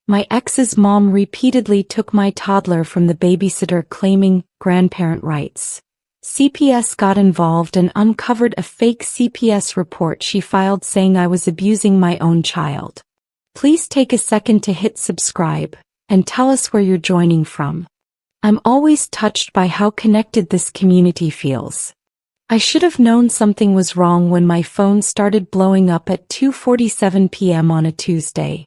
My ex's mom repeatedly took my toddler from the babysitter claiming grandparent rights. CPS got involved and uncovered a fake CPS report she filed saying I was abusing my own child. Please take a second to hit subscribe and tell us where you're joining from. I'm always touched by how connected this community feels. I should have known something was wrong when my phone started blowing up at 2:47 p.m. on a Tuesday.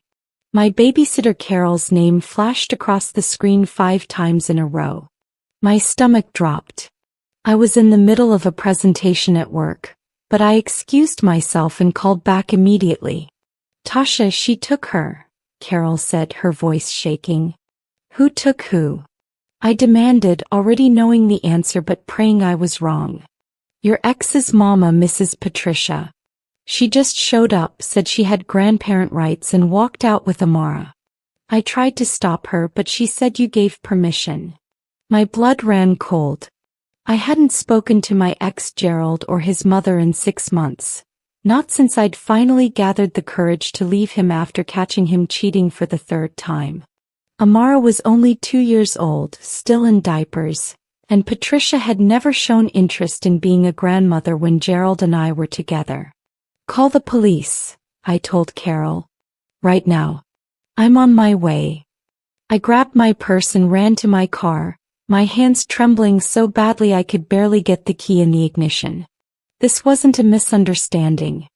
My babysitter Carol's name flashed across the screen 5 times in a row. My stomach dropped. I was in the middle of a presentation at work, but I excused myself and called back immediately. Tasha, she took her, Carol said, her voice shaking. Who took who? I demanded, already knowing the answer but praying I was wrong. Your ex's mama, Mrs. Patricia. She just showed up, said she had grandparent rights and walked out with Amara. I tried to stop her but she said you gave permission. My blood ran cold. I hadn't spoken to my ex Gerald or his mother in 6 months. Not since I'd finally gathered the courage to leave him after catching him cheating for the 3rd time. Amara was only 2 years old, still in diapers, and Patricia had never shown interest in being a grandmother when Gerald and I were together. Call the police, I told Carol. Right now. I'm on my way. I grabbed my purse and ran to my car, my hands trembling so badly I could barely get the key in the ignition. This wasn't a misunderstanding.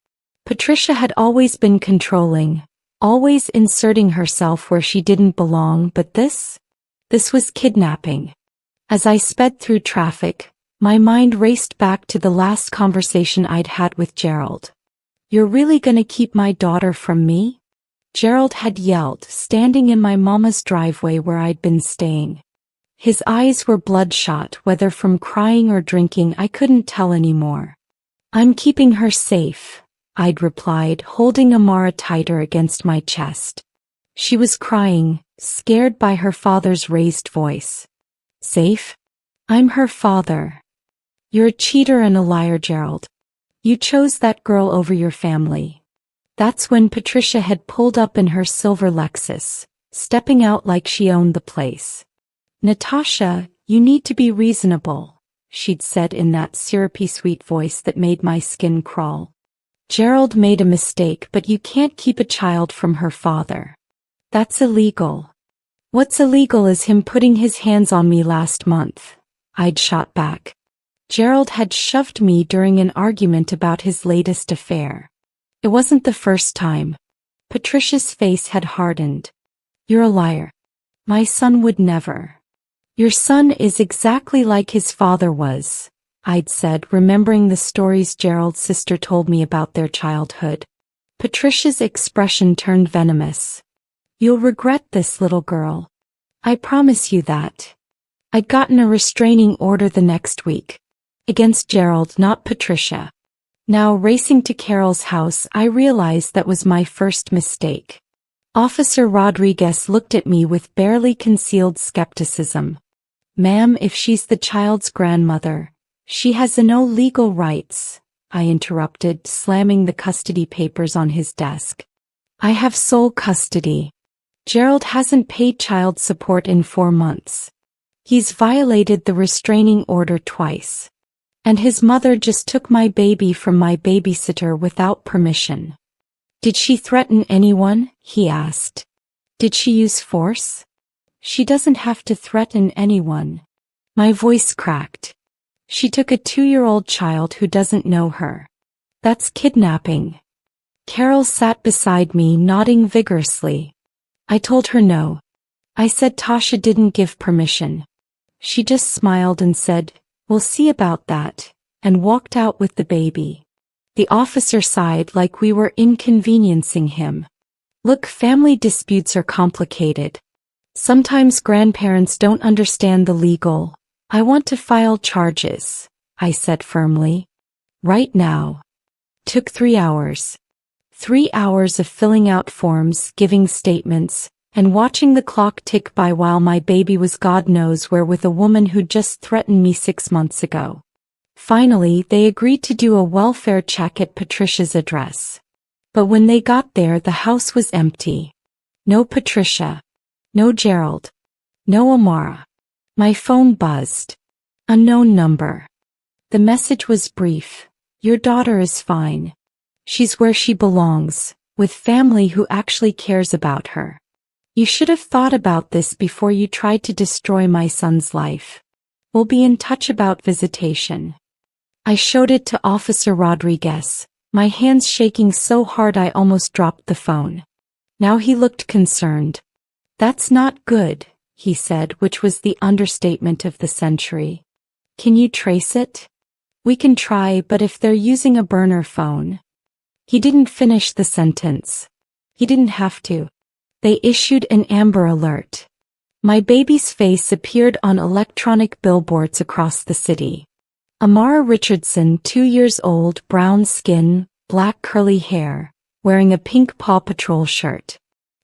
Patricia had always been controlling, always inserting herself where she didn't belong, but this was kidnapping. As I sped through traffic, my mind raced back to the last conversation I'd had with Gerald. You're really gonna keep my daughter from me? Gerald had yelled, standing in my mama's driveway where I'd been staying. His eyes were bloodshot, whether from crying or drinking I couldn't tell anymore. I'm keeping her safe, I'd replied, holding Amara tighter against my chest. She was crying, scared by her father's raised voice. Safe? I'm her father. You're a cheater and a liar, Gerald. You chose that girl over your family. That's when Patricia had pulled up in her silver Lexus, stepping out like she owned the place. Natasha, you need to be reasonable, she'd said in that syrupy sweet voice that made my skin crawl. Gerald made a mistake, but you can't keep a child from her father. That's illegal. What's illegal is him putting his hands on me last month, I'd shot back. Gerald had shoved me during an argument about his latest affair. It wasn't the first time. Patricia's face had hardened. You're a liar. My son would never. Your son is exactly like his father was, I'd said, remembering the stories Gerald's sister told me about their childhood. Patricia's expression turned venomous. You'll regret this, little girl. I promise you that. I'd gotten a restraining order the next week. Against Gerald, not Patricia. Now, racing to Carol's house, I realized that was my first mistake. Officer Rodriguez looked at me with barely concealed skepticism. Ma'am, if she's the child's grandmother, she has no legal rights, I interrupted, slamming the custody papers on his desk. I have sole custody. Gerald hasn't paid child support in 4 months. He's violated the restraining order twice. And his mother just took my baby from my babysitter without permission. Did she threaten anyone? He asked. Did she use force? She doesn't have to threaten anyone. My voice cracked. She took a 2-year-old child who doesn't know her. That's kidnapping. Carol sat beside me, nodding vigorously. I told her no. I said Tasha didn't give permission. She just smiled and said, "We'll see about that," and walked out with the baby. The officer sighed like we were inconveniencing him. Look, family disputes are complicated. Sometimes grandparents don't understand the legal. I want to file charges, I said firmly. Right now. Took 3 hours. 3 hours of filling out forms, giving statements, and watching the clock tick by while my baby was God knows where with a woman who just threatened me 6 months ago. Finally, they agreed to do a welfare check at Patricia's address. But when they got there, the house was empty. No Patricia. No Gerald. No Amara. My phone buzzed. Unknown number. The message was brief. Your daughter is fine. She's where she belongs, with family who actually cares about her. You should have thought about this before you tried to destroy my son's life. We'll be in touch about visitation. I showed it to Officer Rodriguez, my hands shaking so hard I almost dropped the phone. Now he looked concerned. That's not good, he said, which was the understatement of the century. Can you trace it? We can try, but if they're using a burner phone. He didn't finish the sentence. He didn't have to. They issued an Amber Alert. My baby's face appeared on electronic billboards across the city. Amara Richardson, 2 years old, brown skin, black curly hair, wearing a pink Paw Patrol shirt.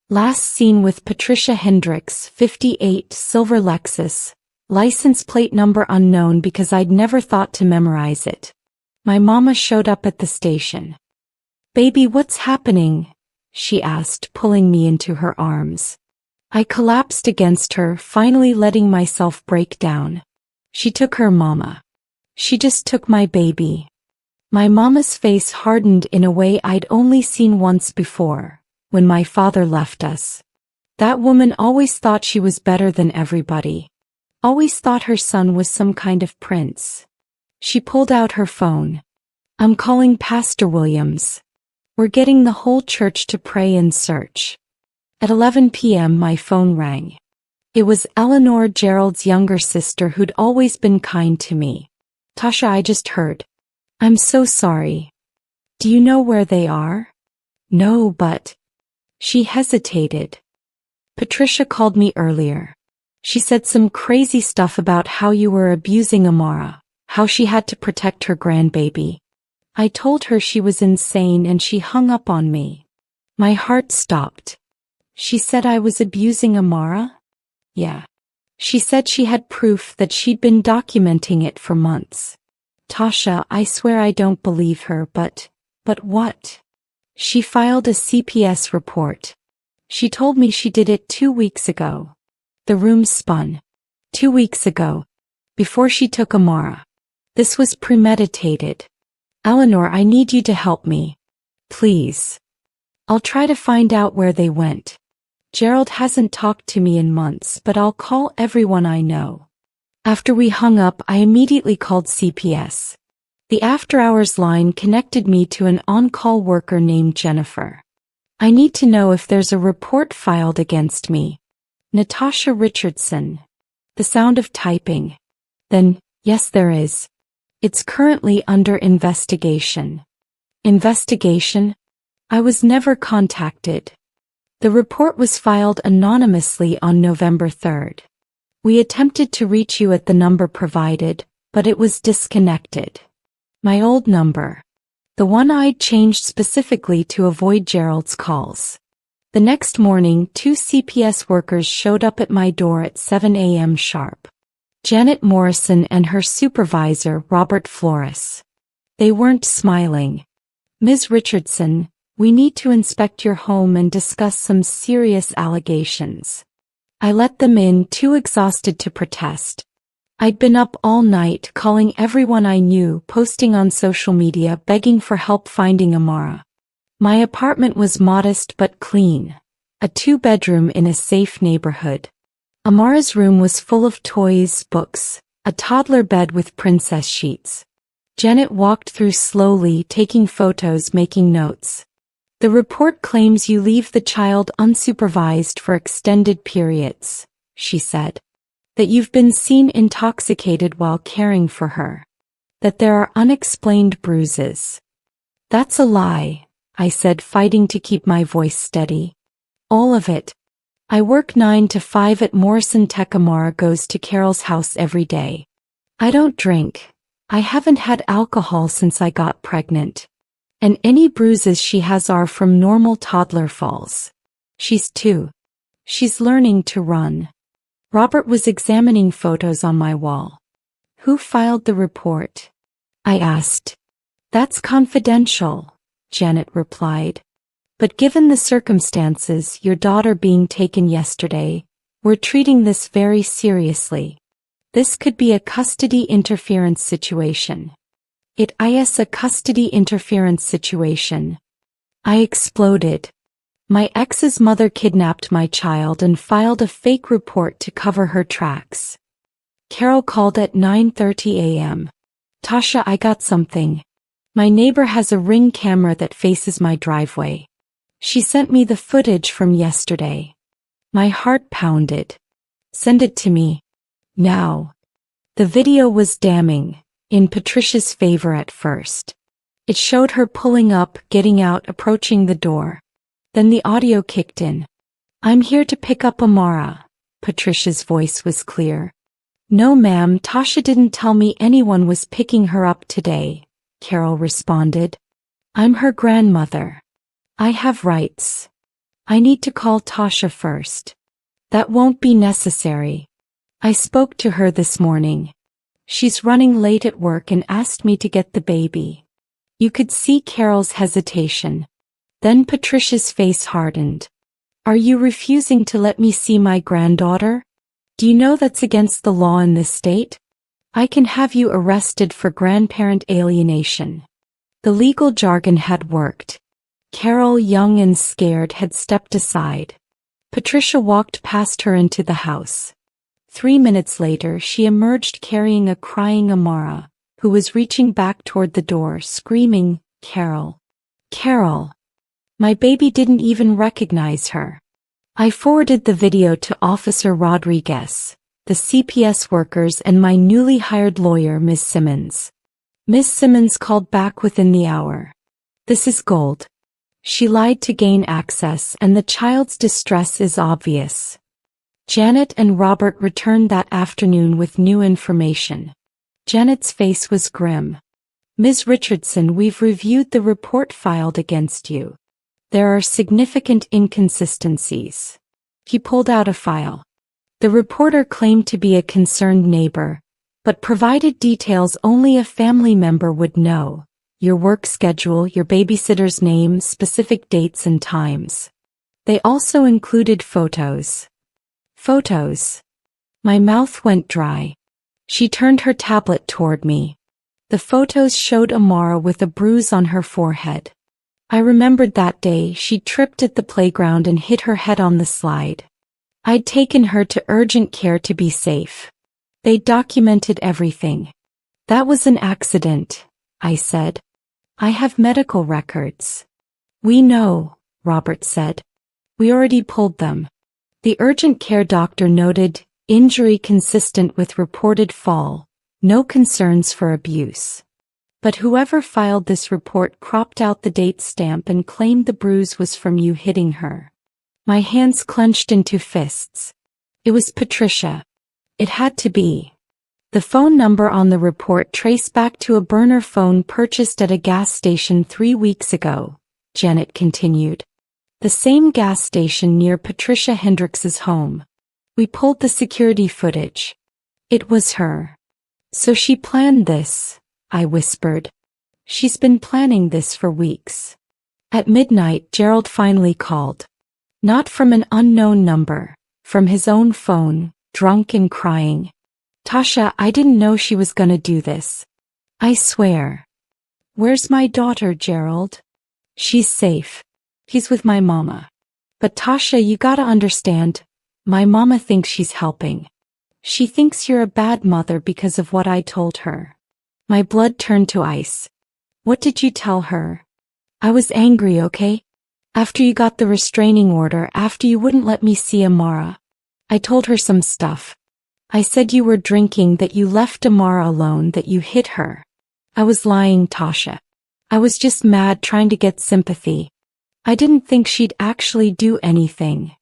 Last seen with Patricia Hendricks, 58, silver Lexus, license plate number unknown because I'd never thought to memorize it. My mama showed up at the station. Baby, what's happening? She asked, pulling me into her arms. I collapsed against her, finally letting myself break down. She took her mama. She just took my baby. My mama's face hardened in a way I'd only seen once before, when my father left us. That woman always thought she was better than everybody. Always thought her son was some kind of prince. She pulled out her phone. I'm calling Pastor Williams. We're getting the whole church to pray and search. At 11 p.m. my phone rang. It was Eleanor, Gerald's younger sister, who'd always been kind to me. Tasha, I just heard. I'm so sorry. Do you know where they are? No, but... She hesitated. Patricia called me earlier. She said some crazy stuff about how you were abusing Amara, how she had to protect her grandbaby. I told her she was insane and she hung up on me. My heart stopped. She said I was abusing Amara? Yeah. She said she had proof that she'd been documenting it for months. Tasha, I swear I don't believe her, but what? She filed a CPS report. She told me she did it 2 weeks ago. The room spun. 2 weeks ago. Before she took Amara. This was premeditated. Eleanor, I need you to help me. Please. I'll try to find out where they went. Gerald hasn't talked to me in months, but I'll call everyone I know. After we hung up, I immediately called CPS. The after-hours line connected me to an on-call worker named Jennifer. I need to know if there's a report filed against me. Natasha Richardson. The sound of typing. Then, yes, there is. It's currently under investigation. Investigation? I was never contacted. The report was filed anonymously on November 3rd. We attempted to reach you at the number provided, but it was disconnected. My old number. The one I'd changed specifically to avoid Gerald's calls. The next morning, 2 CPS workers showed up at my door at 7 a.m. sharp. Janet Morrison and her supervisor, Robert Flores. They weren't smiling. Ms. Richardson, we need to inspect your home and discuss some serious allegations. I let them in, too exhausted to protest. I'd been up all night, calling everyone I knew, posting on social media, begging for help finding Amara. My apartment was modest but clean. A 2-bedroom in a safe neighborhood. Amara's room was full of toys, books, a toddler bed with princess sheets. Janet walked through slowly, taking photos, making notes. The report claims you leave the child unsupervised for extended periods, she said. That you've been seen intoxicated while caring for her. That there are unexplained bruises. That's a lie, I said, fighting to keep my voice steady. All of it. I work 9 to 5 at Morrison Tech. Amara goes to Carol's house every day. I don't drink. I haven't had alcohol since I got pregnant. And any bruises she has are from normal toddler falls. She's 2. She's learning to run. Robert was examining photos on my wall. Who filed the report? I asked. That's confidential, Janet replied. But given the circumstances, your daughter being taken yesterday, we're treating this very seriously. This could be a custody interference situation. It is a custody interference situation. I exploded. My ex's mother kidnapped my child and filed a fake report to cover her tracks. Carol called at 9:30 a.m. Tasha, I got something. My neighbor has a Ring camera that faces my driveway. She sent me the footage from yesterday. My heart pounded. Send it to me. Now. The video was damning, in Patricia's favor at first. It showed her pulling up, getting out, approaching the door. Then the audio kicked in. I'm here to pick up Amara. Patricia's voice was clear. No ma'am, Tasha didn't tell me anyone was picking her up today, Carol responded. I'm her grandmother. I have rights. I need to call Tasha first. That won't be necessary. I spoke to her this morning. She's running late at work and asked me to get the baby. You could see Carol's hesitation. Then Patricia's face hardened. Are you refusing to let me see my granddaughter? Do you know that's against the law in this state? I can have you arrested for grandparent alienation. The legal jargon had worked. Carol, young and scared, had stepped aside. Patricia walked past her into the house. 3 minutes later, she emerged carrying a crying Amara, who was reaching back toward the door, screaming, Carol. Carol. My baby didn't even recognize her. I forwarded the video to Officer Rodriguez, the CPS workers, and my newly hired lawyer, Ms. Simmons. Ms. Simmons called back within the hour. This is gold. She lied to gain access, and the child's distress is obvious. Janet and Robert returned that afternoon with new information. Janet's face was grim. Ms. Richardson, we've reviewed the report filed against you. There are significant inconsistencies. He pulled out a file. The reporter claimed to be a concerned neighbor, but provided details only a family member would know. Your work schedule, your babysitter's name, specific dates and times. They also included photos. Photos. My mouth went dry. She turned her tablet toward me. The photos showed Amara with a bruise on her forehead. I remembered that day she tripped at the playground and hit her head on the slide. I'd taken her to urgent care to be safe. They documented everything. That was an accident, I said. I have medical records. We know, Robert said. We already pulled them. The urgent care doctor noted, injury consistent with reported fall, no concerns for abuse. But whoever filed this report cropped out the date stamp and claimed the bruise was from you hitting her. My hands clenched into fists. It was Patricia. It had to be. The phone number on the report traced back to a burner phone purchased at a gas station 3 weeks ago, Janet continued. The same gas station near Patricia Hendricks's home. We pulled the security footage. It was her. So she planned this, I whispered. She's been planning this for weeks. At midnight, Gerald finally called. Not from an unknown number, from his own phone, drunk and crying. Tasha, I didn't know she was gonna do this. I swear. Where's my daughter, Gerald? She's safe. He's with my mama. But Tasha, you gotta understand, my mama thinks she's helping. She thinks you're a bad mother because of what I told her. My blood turned to ice. What did you tell her? I was angry, okay? After you got the restraining order, after you wouldn't let me see Amara. I told her some stuff. I said you were drinking, that you left Amara alone, that you hit her. I was lying, Tasha. I was just mad, trying to get sympathy. I didn't think she'd actually do anything.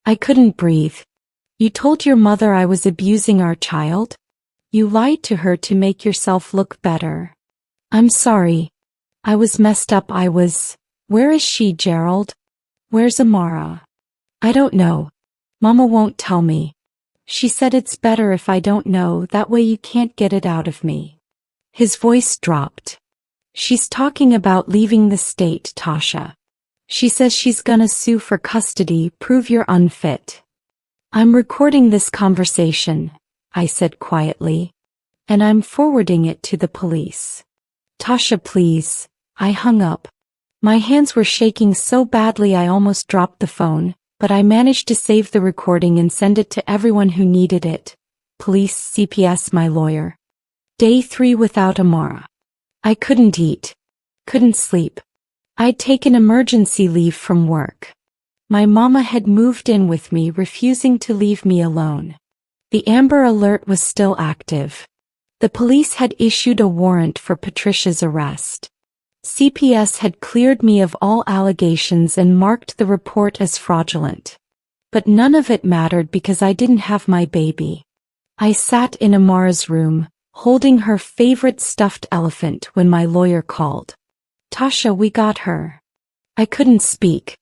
I couldn't breathe. You told your mother I was abusing our child? You lied to her to make yourself look better. I'm sorry. I was messed up. Where is she, Gerald? Where's Amara? I don't know. Mama won't tell me. She said it's better if I don't know, that way you can't get it out of me. His voice dropped. She's talking about leaving the state, Tasha. She says she's gonna sue for custody, prove you're unfit. I'm recording this conversation, I said quietly. And I'm forwarding it to the police. Tasha, please. I hung up. My hands were shaking so badly I almost dropped the phone, but I managed to save the recording and send it to everyone who needed it. Police, CPS, my lawyer. Day 3 without Amara. I couldn't eat. Couldn't sleep. I'd taken emergency leave from work. My mama had moved in with me, refusing to leave me alone. The Amber Alert was still active. The police had issued a warrant for Patricia's arrest. CPS had cleared me of all allegations and marked the report as fraudulent. But none of it mattered because I didn't have my baby. I sat in Amara's room, holding her favorite stuffed elephant when my lawyer called. Tasha, we got her. I couldn't speak.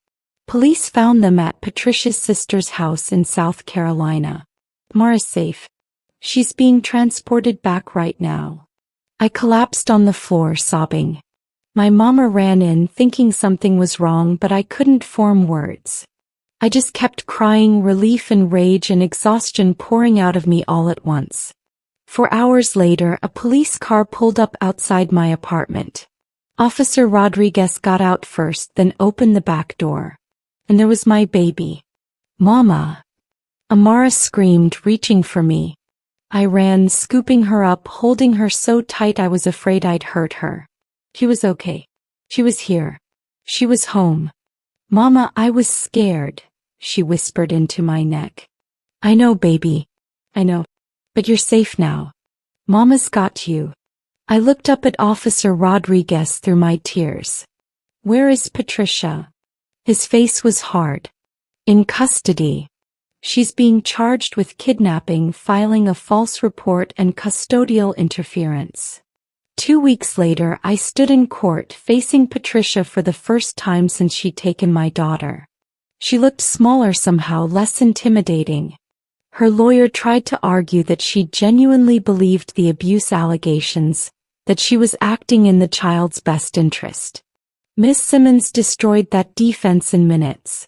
Police found them at Patricia's sister's house in South Carolina. Amara's safe. She's being transported back right now. I collapsed on the floor, sobbing. My mama ran in, thinking something was wrong, but I couldn't form words. I just kept crying, relief and rage and exhaustion pouring out of me all at once. 4 hours later, a police car pulled up outside my apartment. Officer Rodriguez got out first, then opened the back door. And there was my baby. Mama! Amara screamed, reaching for me. I ran, scooping her up, holding her so tight I was afraid I'd hurt her. She was okay. She was here. She was home. Mama, I was scared, she whispered into my neck. I know, baby. I know. But you're safe now. Mama's got you. I looked up at Officer Rodriguez through my tears. Where is Patricia? His face was hard. In custody. She's being charged with kidnapping, filing a false report, and custodial interference. 2 weeks later, I stood in court facing Patricia for the first time since she'd taken my daughter. She looked smaller somehow, less intimidating. Her lawyer tried to argue that she genuinely believed the abuse allegations, that she was acting in the child's best interest. Miss Simmons destroyed that defense in minutes.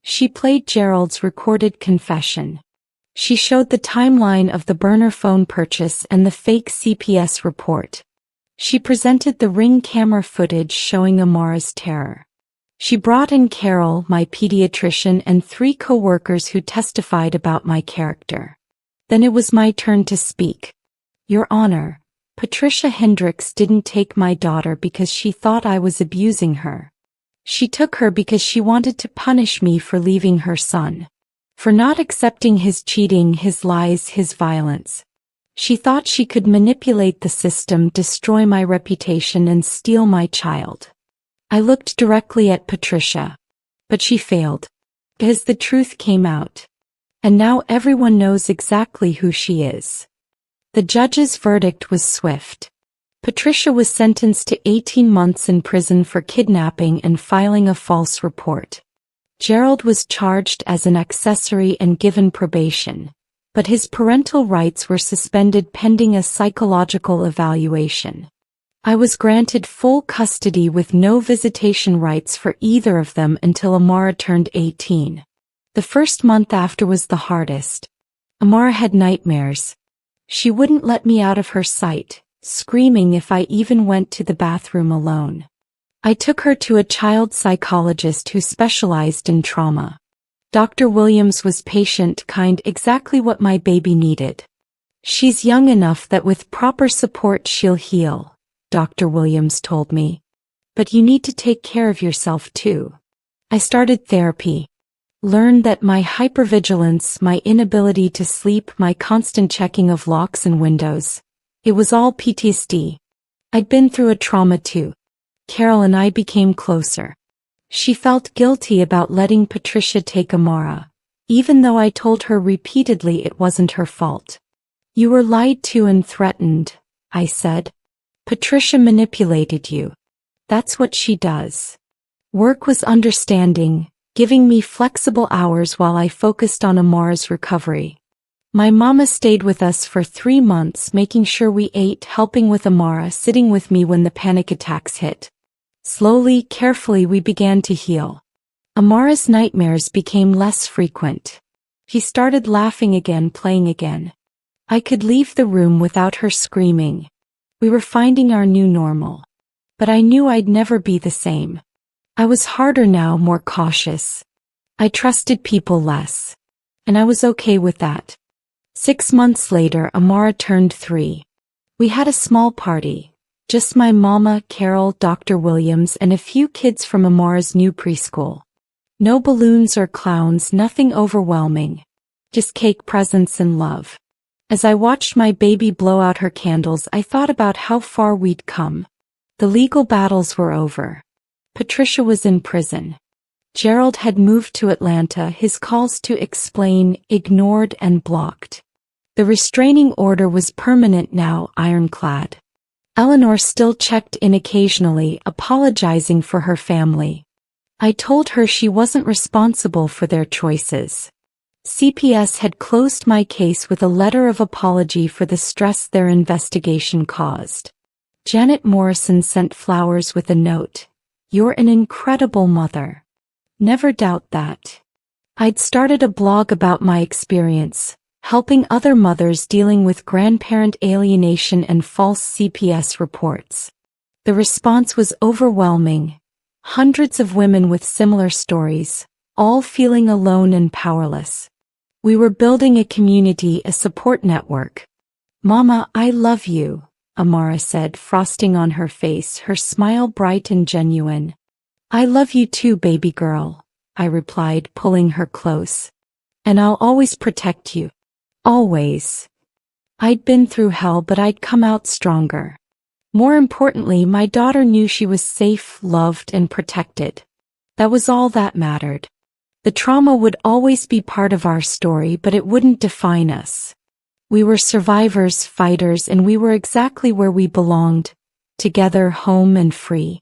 She played Gerald's recorded confession. She showed the timeline of the burner phone purchase and the fake CPS report. She presented the Ring camera footage showing Amara's terror. She brought in Carol, my pediatrician, and 3 co-workers who testified about my character. Then it was my turn to speak. Your Honor, Patricia Hendricks didn't take my daughter because she thought I was abusing her. She took her because she wanted to punish me for leaving her son. For not accepting his cheating, his lies, his violence. She thought she could manipulate the system, destroy my reputation, and steal my child. I looked directly at Patricia. But she failed. Because the truth came out. And now everyone knows exactly who she is. The judge's verdict was swift. Patricia was sentenced to 18 months in prison for kidnapping and filing a false report. Gerald was charged as an accessory and given probation. But his parental rights were suspended pending a psychological evaluation. I was granted full custody with no visitation rights for either of them until Amara turned 18. The first month after was the hardest. Amara had nightmares. She wouldn't let me out of her sight, screaming if I even went to the bathroom alone. I took her to a child psychologist who specialized in trauma. Dr. Williams was patient, kind, exactly what my baby needed. She's young enough that with proper support she'll heal, Dr. Williams told me. But you need to take care of yourself too. I started therapy. Learned that my hypervigilance, my inability to sleep, my constant checking of locks and windows, it was all PTSD. I'd been through a trauma too. Carol and I became closer. She felt guilty about letting Patricia take Amara, even though I told her repeatedly it wasn't her fault. You were lied to and threatened, I said. Patricia manipulated you. That's what she does. Work was understanding, giving me flexible hours while I focused on Amara's recovery. My mama stayed with us for 3 months, making sure we ate, helping with Amara, sitting with me when the panic attacks hit. Slowly, carefully we began to heal. Amara's nightmares became less frequent. He started laughing again, playing again. I could leave the room without her screaming. We were finding our new normal. But I knew I'd never be the same. I was harder now, more cautious. I trusted people less. And I was okay with that. 6 months later, Amara turned 3. We had a small party. Just my mama, Carol, Dr. Williams, and a few kids from Amara's new preschool. No balloons or clowns, nothing overwhelming. Just cake, presents, and love. As I watched my baby blow out her candles, I thought about how far we'd come. The legal battles were over. Patricia was in prison. Gerald had moved to Atlanta, his calls to explain ignored and blocked. The restraining order was permanent now, ironclad. Eleanor still checked in occasionally, apologizing for her family. I told her she wasn't responsible for their choices. CPS had closed my case with a letter of apology for the stress their investigation caused. Janet Morrison sent flowers with a note. "You're an incredible mother. Never doubt that." I'd started a blog about my experience, helping other mothers dealing with grandparent alienation and false CPS reports. The response was overwhelming. Hundreds of women with similar stories, all feeling alone and powerless. We were building a community, a support network. "Mama, I love you," Amara said, frosting on her face, her smile bright and genuine. "I love you too, baby girl," I replied, pulling her close. "And I'll always protect you. Always." I'd been through hell, but I'd come out stronger. More importantly, my daughter knew she was safe, loved, and protected. That was all that mattered. The trauma would always be part of our story, but it wouldn't define us. We were survivors, fighters, and we were exactly where we belonged, together, home and free.